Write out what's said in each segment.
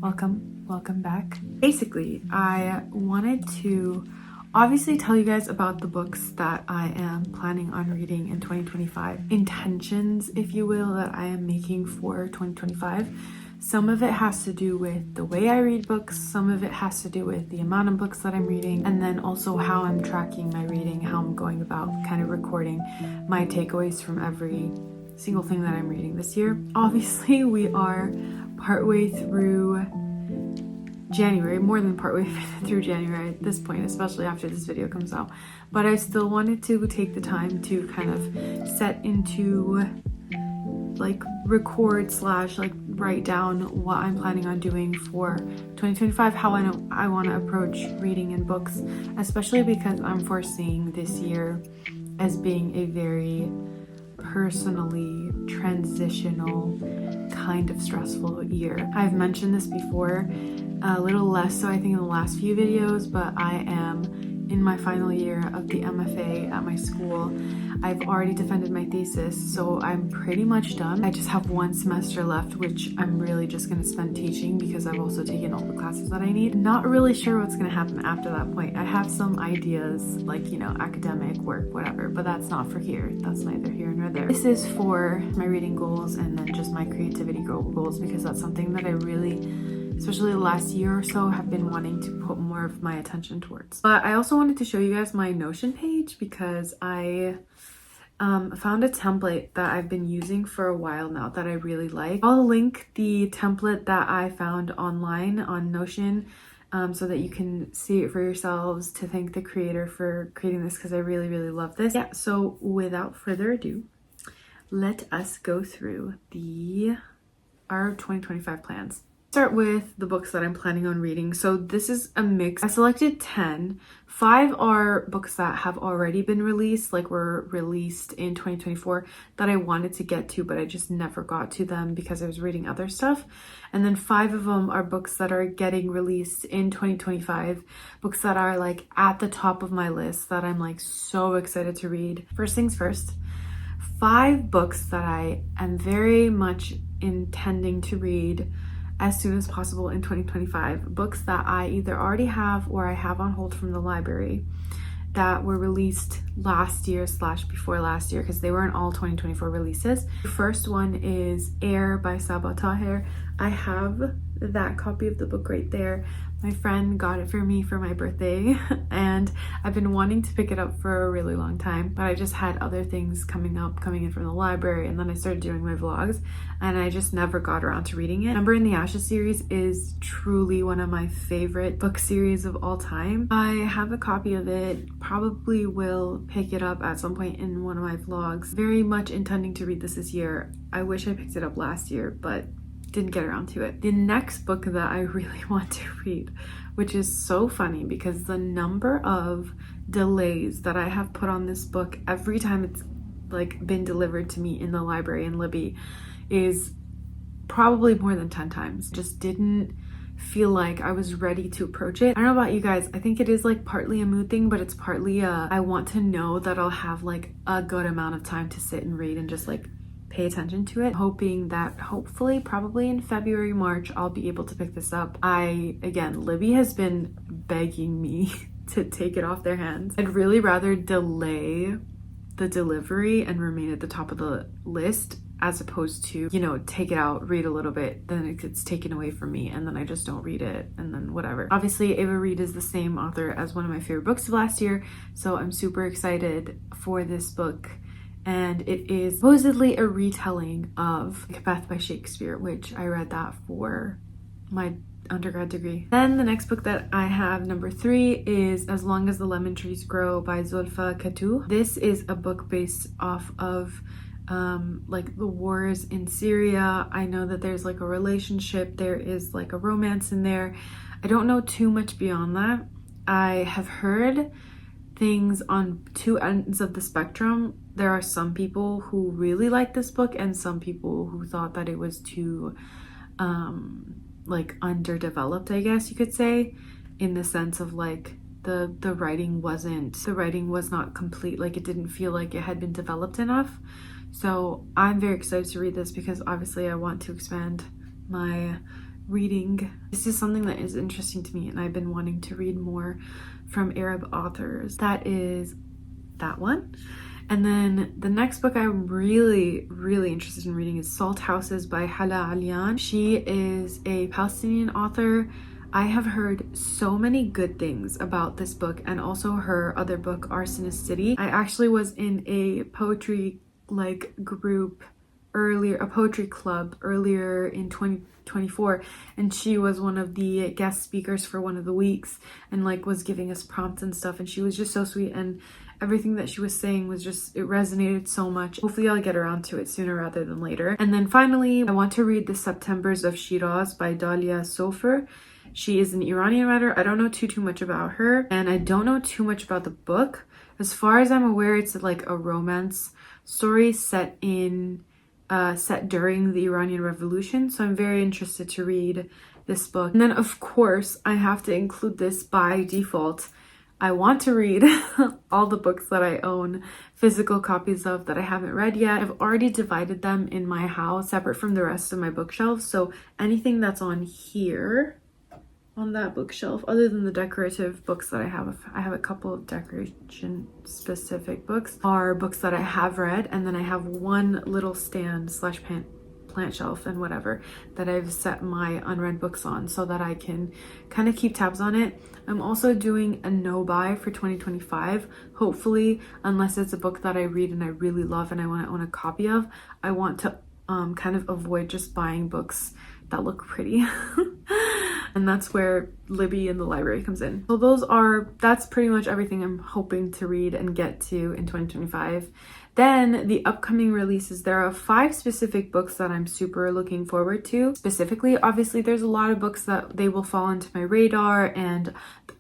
welcome back. Basically, I wanted to obviously tell you guys about the books that I am planning on reading in 2025. Intentions, if you will, that I am making for 2025. Some of it has to do with the way I read books, some of it has to do with the amount of books that I'm reading, and then also how I'm tracking my reading, how I'm going about kind of recording my takeaways from every single thing that I'm reading this year. Obviously, we are partway through January, more than partway through January at this point, especially after this video comes out. But I still wanted to take the time to kind of set into like record slash like write down what I'm planning on doing for 2025, how I want to approach reading in books, especially because I'm foreseeing this year as being a very personally transitional kind of stressful year. I've mentioned this before, a little less so I think in the last few videos, but I am in my final year of the MFA at my school. I've already defended my thesis, so I'm pretty much done. I just have one semester left, which I'm really just going to spend teaching because I've also taken all the classes that I need. Not really sure what's going to happen after that point. I have some ideas, like, you know, academic work, whatever, but that's not for here. That's neither here nor there. This is for my reading goals and then just my creativity goals, because that's something that I really, especially the last year or so, have been wanting to put more of my attention towards. But I also wanted to show you guys my Notion page because I found a template that I've been using for a while now that I really like. I'll link the template that I found online on Notion so that you can see it for yourselves, to thank the creator for creating this, because I really love this. Yeah, so without further ado, let us go through our 2025 plans. Start with the books that I'm planning on reading. So this is a mix. I selected 10. 5 are books that have already been released, like were released in 2024, that I wanted to get to, but I just never got to them because I was reading other stuff. And then 5 of them are books that are getting released in 2025, books that are like at the top of my list that I'm like so excited to read. First things first, 5 books that I am very much intending to read as soon as possible in 2025. Books that I either already have or I have on hold from the library that were released last year / before last year, because they weren't all 2024 releases. The first one is Heir by Sabaa Tahir. I have that copy of the book right there. My friend got it for me for my birthday and I've been wanting to pick it up for a really long time, but I just had other things coming in from the library, and then I started doing my vlogs and I just never got around to reading it. Number in the Ashes series is truly one of my favorite book series of all time. I have a copy of it, probably will pick it up at some point in one of my vlogs. Very much intending to read this year. I wish I picked it up last year, but didn't get around to it. The next book that I really want to read, which is so funny because the number of delays that I have put on this book every time it's like been delivered to me in the library in Libby is probably more than 10 times. Just didn't feel like I was ready to approach it. I don't know about you guys, I think it is like partly a mood thing, but it's partly I want to know that I'll have like a good amount of time to sit and read and just like pay attention to it, hoping that hopefully probably in February, March, I'll be able to pick this up. Again, Libby has been begging me to take it off their hands. I'd really rather delay the delivery and remain at the top of the list as opposed to, you know, take it out, read a little bit, then it gets taken away from me and then I just don't read it and then whatever. Obviously, Ava Reid is the same author as one of my favorite books of last year, so I'm super excited for this book. And it is supposedly a retelling of Macbeth by Shakespeare, which I read that for my undergrad degree. Then the next book that I have, number 3, is As Long as the Lemon Trees Grow by Zoulfa Katouh. This is a book based off of like the wars in Syria. I know that there's like a relationship, there is like a romance in there. I don't know too much beyond that. I have heard things on 2 ends of the spectrum. There are some people who really like this book and some people who thought that it was too like underdeveloped, I guess you could say, in the sense of like the writing was not complete, like it didn't feel like it had been developed enough. So I'm very excited to read this because obviously I want to expand my reading. This is something that is interesting to me, and I've been wanting to read more from Arab authors. That is that one. And then the next book I'm really interested in reading is Salt Houses by Hala Alyan. She is a Palestinian author. I have heard so many good things about this book, and also her other book, Arsonist City. I actually was in a poetry group earlier, a poetry club earlier in 2024, and she was one of the guest speakers for one of the weeks, and was giving us prompts and stuff, and she was just so sweet, and everything that she was saying was just, it resonated so much. Hopefully I'll get around to it sooner rather than later. And then finally, I want to read The Septembers of Shiraz by Dalia Sofer. She is an Iranian writer. I don't know too much about her, and I don't know too much about the book. As far as I'm aware, it's like a romance story set during the Iranian Revolution, so I'm very interested to read this book. And then of course I have to include this by default. I want to read all the books that I own physical copies of that I haven't read yet. I've already divided them in my house separate from the rest of my bookshelves, so anything that's on here, on that bookshelf, other than the decorative books that I have a couple of decoration specific books, are books that I have read, and then I have one little stand slash plant shelf and whatever that I've set my unread books on so that I can kind of keep tabs on it. I'm also doing a no buy for 2025. Hopefully, unless it's a book that I read and I really love and I want to own a copy of, I want to kind of avoid just buying books that look pretty. And that's where Libby in the library comes in. So that's pretty much everything I'm hoping to read and get to in 2025. Then the upcoming releases, there are 5 specific books that I'm super looking forward to. Specifically, obviously there's a lot of books that they will fall into my radar and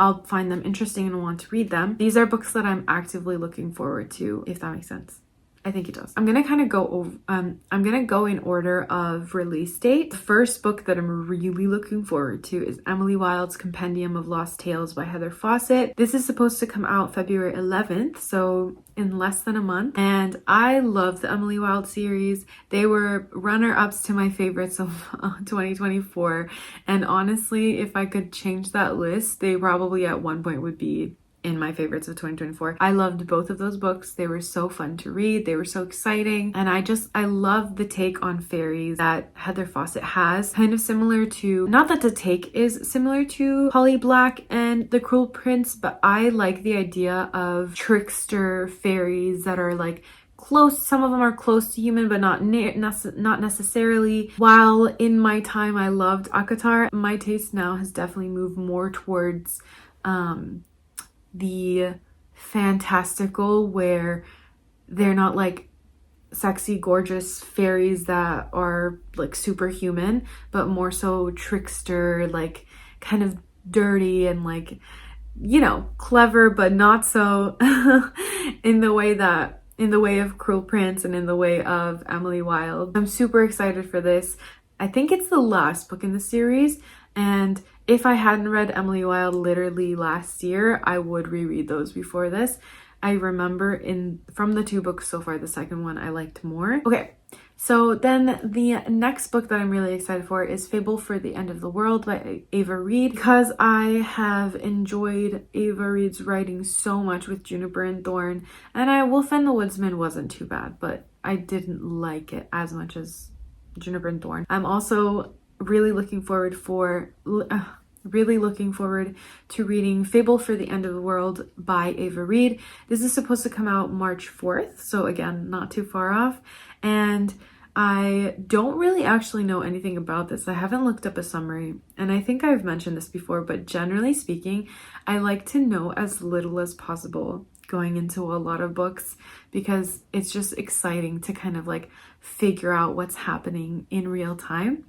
I'll find them interesting and want to read them. These are books that I'm actively looking forward to, if that makes sense. I think it does. I'm gonna kind of go over, I'm gonna go in order of release date. The first book that I'm really looking forward to is Emily Wilde's Compendium of Lost Tales by Heather Fawcett. This is supposed to come out February 11th, so in less than a month. And I love the Emily Wilde series. They were runner-ups to my favorites of 2024. And honestly, if I could change that list, they probably at one point would be in my favorites of 2024. I loved both of those books. They were so fun to read. They were so exciting. And I love the take on fairies that Heather Fawcett has. Kind of similar to, not that the take is similar to Holly Black and The Cruel Prince, but I like the idea of trickster fairies that are close. Some of them are close to human, but not necessarily. While in my time I loved ACOTAR, my taste now has definitely moved more towards the fantastical, where they're not sexy, gorgeous fairies that are superhuman, but more so trickster, kind of dirty and clever, but not so in the way of Cruel Prince and in the way of Emily Wilde. I'm super excited for this. I think it's the last book in the series, and if I hadn't read Emily Wilde literally last year, I would reread those before this. I remember from the 2 books so far, the second one I liked more. Okay, so then the next book that I'm really excited for is Fable for the End of the World by Ava Reid, because I have enjoyed Ava Reid's writing so much with Juniper and Thorn, and Wolf and the Woodsman wasn't too bad, but I didn't like it as much as Juniper and Thorn. I'm also really looking forward to reading Fable for the End of the World by Ava Reid. This is supposed to come out March 4th, so again, not too far off. And I don't really actually know anything about this. I haven't looked up a summary, and I think I've mentioned this before, but generally speaking, I like to know as little as possible going into a lot of books, because it's just exciting to kind of figure out what's happening in real time.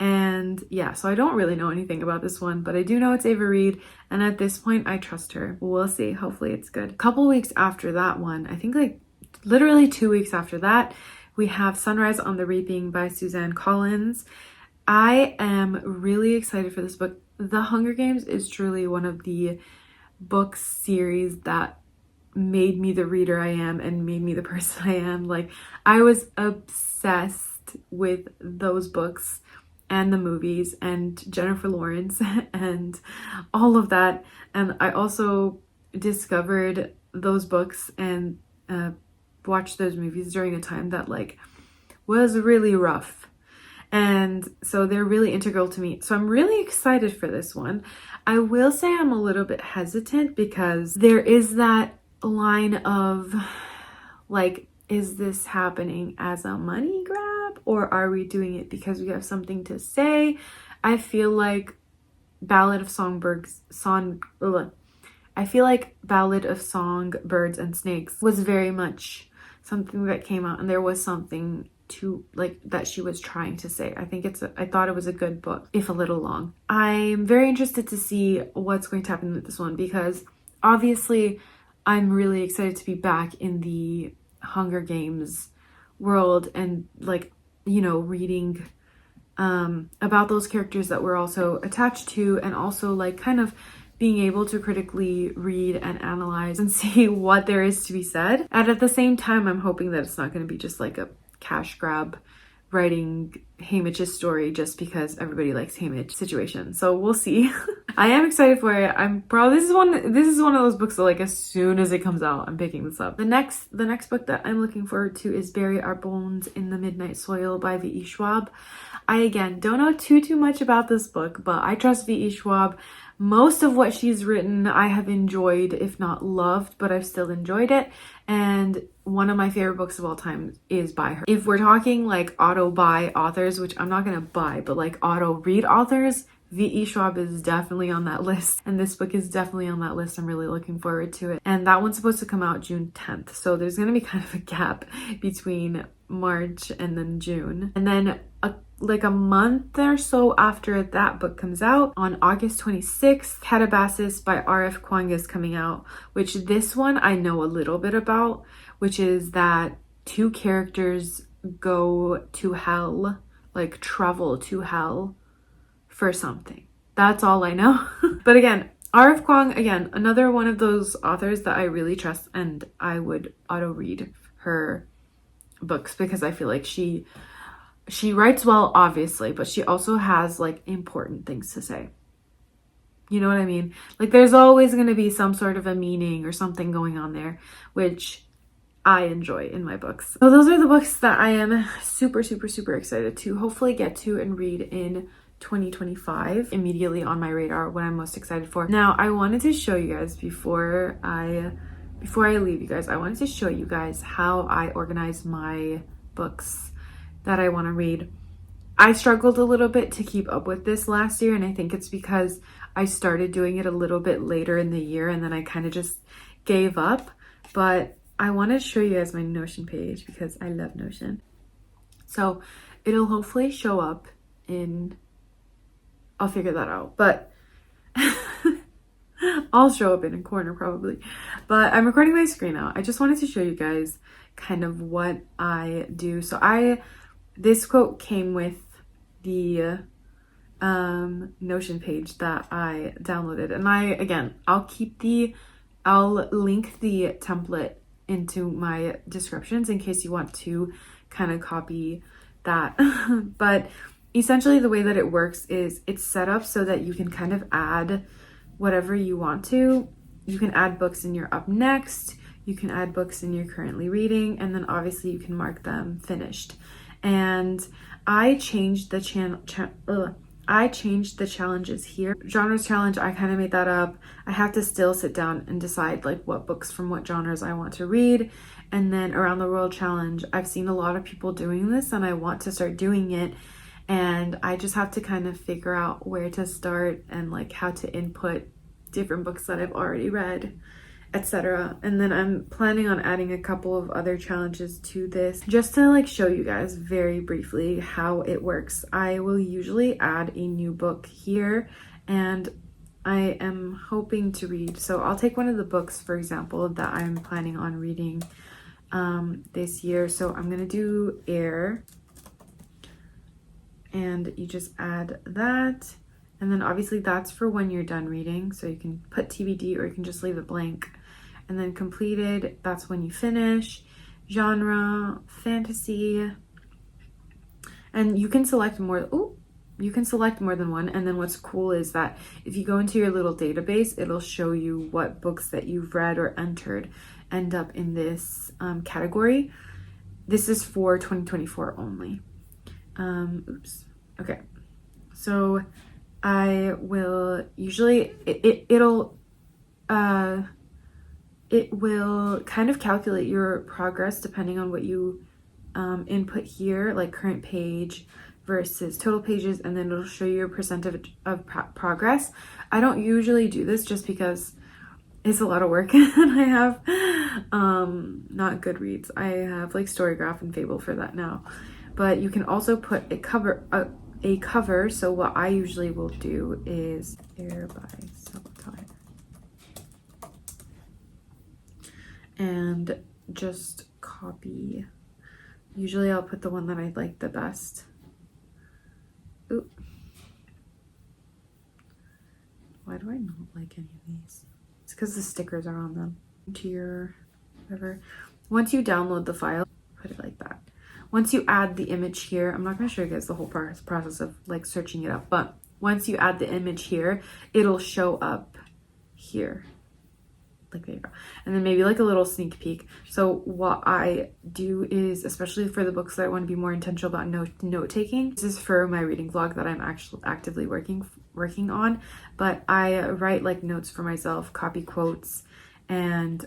And yeah, so I don't really know anything about this one, but I do know it's Ava Reid, and at this point I trust her. We'll see. Hopefully it's good. A couple weeks after that one, I think literally 2 weeks after that, we have Sunrise on the Reaping by Suzanne Collins. I am really excited for this book. The Hunger Games is truly one of the book series that made me the reader I am and made me the person I am. I was obsessed with those books and the movies and Jennifer Lawrence and all of that. And I also discovered those books and watched those movies during a time that like was really rough. And so they're really integral to me. So I'm really excited for this one. I will say I'm a little bit hesitant because there is that line of like, is this happening as a money grab or are we doing it because we have something to say? I feel like Ballad of Songbirds and Snakes was very much something that came out and there was something to like that she was trying to say. I thought it was a good book, if a little long. I'm very interested to see what's going to happen with this one because obviously I'm really excited to be back in the Hunger Games world and like, you know, reading about those characters that we're also attached to, and also like kind of being able to critically read and analyze and see what there is to be said. And at the same time, I'm hoping that it's not going to be just like a cash grab writing Hamish's story just because everybody likes Hamish situation. So we'll see. I am excited for it. This is one of those books that like as soon as it comes out, I'm picking this up. The next book that I'm looking forward to is Bury Our Bones in the Midnight Soil by V.E. Schwab. I again don't know too much about this book, but I trust V.E. Schwab. Most of what she's written I have enjoyed, if not loved, but I've still enjoyed it. And one of my favorite books of all time is by her. If we're talking like auto buy authors, which I'm not gonna buy, but like auto read authors, V.E. Schwab is definitely on that list. And this book is definitely on that list. I'm really looking forward to it. And that one's supposed to come out June 10th. So there's gonna be kind of a gap between March and then June. And then like a month or so after that book comes out, on August 26th, Katabasis by R.F. Kuang is coming out, which this one I know a little bit about, which is that two characters go to hell, like travel to hell for something. That's all I know. But again, R.F. Kuang, again, another one of those authors that I really trust, and I would auto read her books because I feel like she writes well, obviously, but she also has like important things to say. You know what I mean? Like there's always going to be some sort of a meaning or something going on there, which I enjoy in my books. So those are the books that I am super excited to hopefully get to and read in 2025. Immediately on my radar, what I'm most excited for. Now, I wanted to show you guys before I leave you guys, I wanted to show you guys how I organize my books that I want to read. I struggled a little bit to keep up with this last year, and I think it's because I started doing it a little bit later in the year and then I kind of just gave up. But I want to show you guys my Notion page because I love Notion. So it'll hopefully show up in, I'll figure that out, but I'll show up in a corner probably. But I'm recording my screen now. I just wanted to show you guys kind of what I do. So this quote came with the Notion page that I downloaded, and I'll link the template into my descriptions in case you want to kind of copy that. But essentially the way that it works is it's set up so that you can kind of add whatever you want to. You can add books in your up next, you can add books in you're currently reading, and then obviously you can mark them finished. And I changed the challenges here. Genres challenge, I kind of made that up. I have to still sit down and decide like what books from what genres I want to read. And then around the world challenge, I've seen a lot of people doing this and I want to start doing it. And I just have to kind of figure out where to start and like how to input different books that I've already read, etc. And then I'm planning on adding a couple of other challenges to this just to like show you guys very briefly how it works. I will usually add a new book here and I am hoping to read. So I'll take one of the books, for example, that I'm planning on reading this year. So I'm gonna do Heir, and you just add that. And then obviously that's for when you're done reading. So you can put TBD or you can just leave it blank. And then completed, that's when you finish. Genre, fantasy. And you can select more you can select more than one. And then what's cool is that if you go into your little database, it'll show you what books that you've read or entered end up in this category. This is for 2024 only. Oops. Okay. So I will usually, it will kind of calculate your progress depending on what you input here, like current page versus total pages, and then it'll show you your percentage of progress. I don't usually do this just because it's a lot of work and I have not Goodreads. I have like Storygraph and Fable for that now. But you can also put a cover. So what I usually will do is Heir by Sabaa and just copy. Usually I'll put the one that I like the best. Ooh. Why do I not like any of these? It's because the stickers are on them. To your whatever. Once you download the file, put it like that. Once you add the image here, I'm not going to show you guys the whole process of like searching it up, but once you add the image here, it'll show up here. Like there you go. And then maybe like a little sneak peek. So what I do is, especially for the books that I want to be more intentional about note taking, this is for my reading vlog that I'm actually actively working on, but I write like notes for myself, copy quotes, and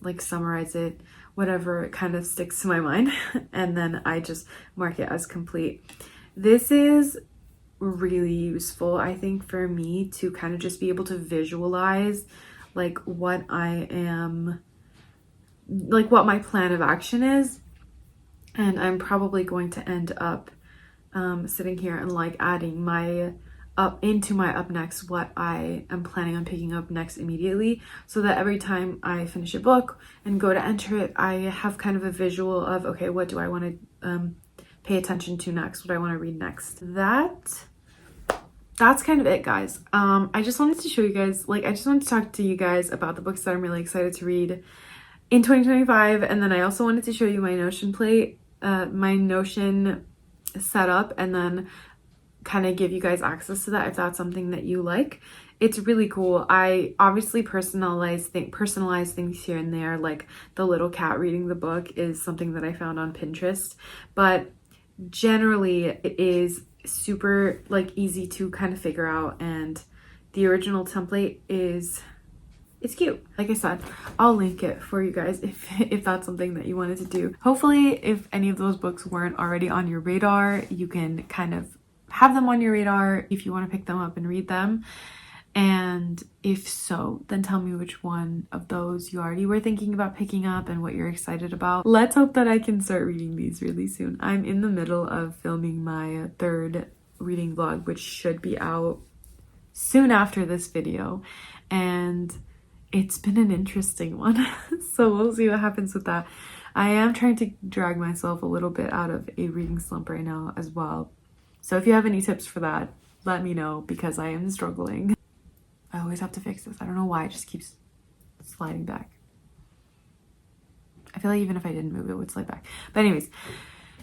like summarize it, whatever kind of sticks to my mind, and then I just mark it as complete. This is really useful, I think, for me to kind of just be able to visualize like what I am, like what my plan of action is. And I'm probably going to end up sitting here and like adding my into my up next, what I am planning on picking up next immediately, so that every time I finish a book and go to enter it, I have kind of a visual of, okay, what do I want to pay attention to next, what I want to read next. That's kind of it, guys. I just wanted to show you guys, like, I just wanted to talk to you guys about the books that I'm really excited to read in 2025, and then I also wanted to show you my Notion plate, my Notion setup, and then kind of give you guys access to that if that's something that you like. It's really cool. I obviously personalize things here and there, like the little cat reading the book is something that I found on Pinterest, but generally it is super like easy to kind of figure out, and the original template it's cute. Like I said, I'll link it for you guys if that's something that you wanted to do. Hopefully, if any of those books weren't already on your radar, you can kind of have them on your radar if you want to pick them up and read them. And if so, then tell me which one of those you already were thinking about picking up and what you're excited about. Let's hope that I can start reading these really soon. I'm in the middle of filming my third reading vlog, which should be out soon after this video. And it's been an interesting one. So we'll see what happens with that. I am trying to drag myself a little bit out of a reading slump right now as well. So if you have any tips for that, let me know, because I am struggling. I always have to fix this. I don't know why it just keeps sliding back. I feel like even if I didn't move, it would slide back. But anyways,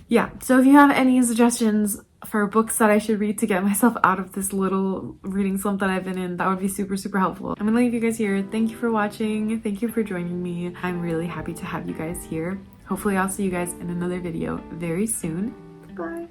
yeah. So if you have any suggestions for books that I should read to get myself out of this little reading slump that I've been in, that would be super, super helpful. I'm gonna leave you guys here. Thank you for watching. Thank you for joining me. I'm really happy to have you guys here. Hopefully I'll see you guys in another video very soon. Bye.